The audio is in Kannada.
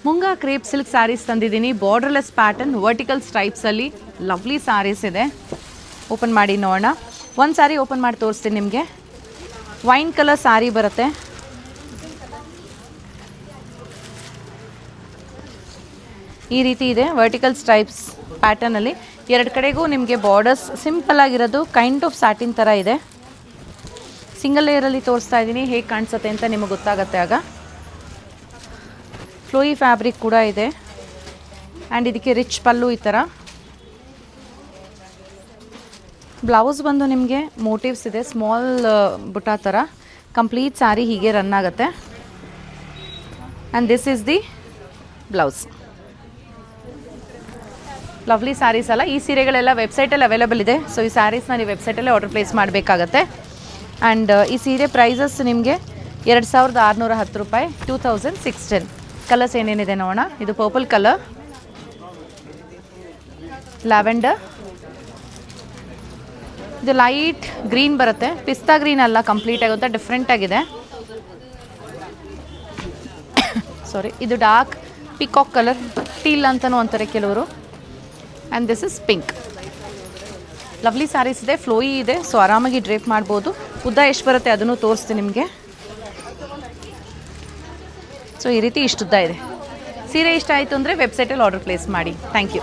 ಮುಂಗಾ ಕ್ರೇಪ್ ಸಿಲ್ಕ್ ಸ್ಯಾರೀಸ್ ತಂದಿದ್ದೀನಿ. ಬಾರ್ಡರ್ಲೆಸ್ ಪ್ಯಾಟರ್ನ್ ವರ್ಟಿಕಲ್ ಸ್ಟ್ರೈಪ್ಸಲ್ಲಿ ಲವ್ಲಿ ಸ್ಯಾರೀಸ್ ಇದೆ. ಓಪನ್ ಮಾಡಿ ನೋಡೋಣ. ಒಂದು ಸ್ಯಾರಿ ಓಪನ್ ಮಾಡಿ ತೋರಿಸ್ತೀನಿ ನಿಮಗೆ. ವೈನ್ ಕಲರ್ ಸ್ಯಾರಿ ಬರುತ್ತೆ. ಈ ರೀತಿ ಇದೆ ವರ್ಟಿಕಲ್ ಸ್ಟ್ರೈಪ್ಸ್ ಪ್ಯಾಟರ್ನಲ್ಲಿ. ಎರಡು ಕಡೆಗೂ ನಿಮಗೆ ಬಾರ್ಡರ್ಸ್ ಸಿಂಪಲ್ ಆಗಿರೋದು ಕೈಂಡ್ ಆಫ್ ಸ್ಯಾಟಿನ್ ಥರ ಇದೆ. ಸಿಂಗಲ್ ಲೇಯರಲ್ಲಿ ತೋರಿಸ್ತಾ ಇದ್ದೀನಿ, ಹೇಗೆ ಕಾಣಿಸುತ್ತೆ ಅಂತ ನಿಮಗೆ ಗೊತ್ತಾಗುತ್ತೆ ಆಗ. ಫ್ಲೋಯಿ ಫ್ಯಾಬ್ರಿಕ್ ಕೂಡ ಇದೆ ಆ್ಯಂಡ್ ಇದಕ್ಕೆ ರಿಚ್ ಪಲ್ಲು ಈ ಥರ. ಬ್ಲೌಸ್ ಬಂದು ನಿಮಗೆ ಮೋಟಿವ್ಸ್ ಇದೆ, ಸ್ಮಾಲ್ ಬುಟ್ಟ ಥರ. ಕಂಪ್ಲೀಟ್ ಸ್ಯಾರಿ ಹೀಗೆ ರನ್ ಆಗುತ್ತೆ and this is the blouse. Lovely saris ಅಲ್ಲ. ಈ ಸೀರೆಗಳೆಲ್ಲ ವೆಬ್ಸೈಟಲ್ಲಿ ಅವೈಲೇಬಲ್ ಇದೆ. ಸೊ ಈ ಸ್ಯಾರೀಸ್ನ ನೀವು ವೆಬ್ಸೈಟಲ್ಲೇ ಆರ್ಡರ್ ಪ್ಲೇಸ್ ಮಾಡಬೇಕಾಗತ್ತೆ. ಆ್ಯಂಡ್ ಈ ಸೀರೆ ಪ್ರೈಸಸ್ ನಿಮಗೆ 2610 ರೂಪಾಯಿ, 2610. ಕಲರ್ಸ್ ಏನೇನಿದೆ ನೋಡೋಣ. ಇದು ಪರ್ಪಲ್ ಕಲರ್, ಲ್ಯಾವೆಂಡರ್, ಇದು ಲೈಟ್ ಗ್ರೀನ್ ಬರುತ್ತೆ. ಪಿಸ್ತಾ ಗ್ರೀನ್ ಅಲ್ಲ, ಕಂಪ್ಲೀಟ್ ಆಗುತ್ತೆ, ಡಿಫ್ರೆಂಟ್ ಆಗಿದೆ. ಸಾರಿ, ಇದು ಡಾರ್ಕ್ ಪಿಕಾಕ್ ಕಲರ್, ಟೀಲ್ ಅಂತಲೂ ಅಂತಾರೆ ಕೆಲವರು. And this is pink. Lovely saris ಇದೆ, ಫ್ಲೋಯಿ ಇದೆ, ಸೊ ಆರಾಮಾಗಿ ಡ್ರೇಪ್ ಮಾಡ್ಬೋದು. ಉದ್ದ ಎಷ್ಟು ಬರುತ್ತೆ ಅದನ್ನು ತೋರಿಸ್ತೀನಿ ನಿಮಗೆ. ಸೊ ಈ ರೀತಿ ಇಷ್ಟುದ್ದ ಇದೆ. ಸೀರೆ ಇಷ್ಟ ಆಯಿತು ಅಂದರೆ ವೆಬ್ಸೈಟಲ್ಲಿ ಆರ್ಡರ್ ಪ್ಲೇಸ್ ಮಾಡಿ. Thank you.